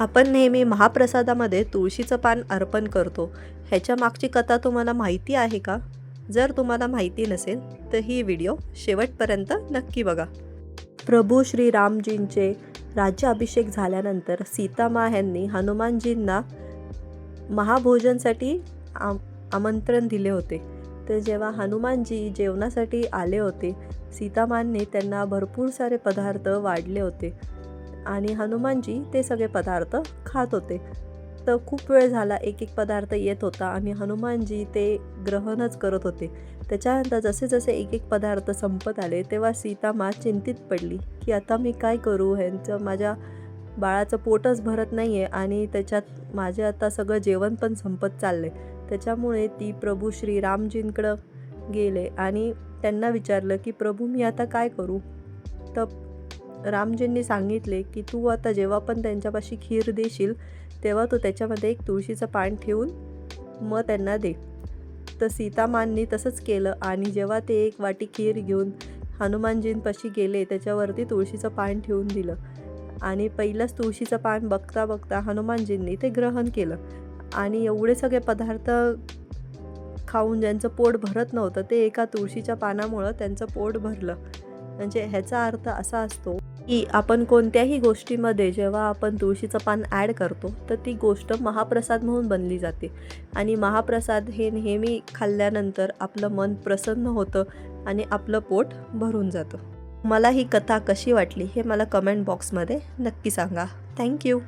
आपण नेहमी महाप्रसादामध्ये तुळशीचं पान अर्पण करतो. ह्याच्या मागची कथा तुम्हाला माहिती आहे का? जर तुम्हाला माहिती नसेल तर ही व्हिडिओ शेवटपर्यंत नक्की बघा. प्रभू श्रीरामजींचे राज्याभिषेक झाल्यानंतर सीतामा ह्यांनी हनुमानजींना महाभोजनसाठी आमंत्रण दिले होते. तर जेव्हा हनुमानजी जेवणासाठी आले होते, सीतामांनी त्यांना भरपूर सारे पदार्थ वाढले होते आणि हनुमानजी ते सगळे पदार्थ खात होते. तर खूप वेळ झाला एक एक पदार्थ येत होता आणि हनुमानजी ते ग्रहणच करत होते. त्याच्यानंतर जसे जसे एक एक पदार्थ संपत आले तेव्हा सीतामा चिंतित पडली की आता मी काय करू, ह्यांचं माझ्या बाळाचं पोटच भरत नाही आहे आणि त्याच्यात माझे आता सगळं जेवण पण संपत चालले. त्याच्यामुळे ती प्रभू श्रीरामजींकडं गेले आणि त्यांना विचारलं की प्रभू मी आता काय करू. तर रामजींनी सांगितले की तू आता जेव्हा पण त्यांच्यापाशी खीर देशील तेव्हा तू त्याच्यामध्ये एक तुळशीचं पान ठेवून मग त्यांना दे. तर सीतामांनी तसंच केलं आणि जेव्हा ते एक वाटी खीर घेऊन हनुमानजींपाशी गेले त्याच्यावरती तुळशीचं पान ठेवून दिलं आणि पहिलंच तुळशीचं पान बघता बघता हनुमानजींनी ते ग्रहण केलं आणि एवढे सगळे पदार्थ खाऊन ज्यांचं पोट भरत नव्हतं ते एका तुळशीच्या पानामुळं त्यांचं पोट भरलं. म्हणजे ह्याचा अर्थ असा असतो की आपण कोणत्याही गोष्टीमध्ये जेव्हा आपण तुळशीचं पान ॲड करतो तर ती गोष्ट महाप्रसाद म्हणून बनली जाते आणि महाप्रसाद हे नेहमी खाल्ल्यानंतर आपलं मन प्रसन्न होतं आणि आपलं पोट भरून जातं. मला ही कथा कशी वाटली हे मला कमेंट बॉक्समध्ये नक्की सांगा. थँक्यू.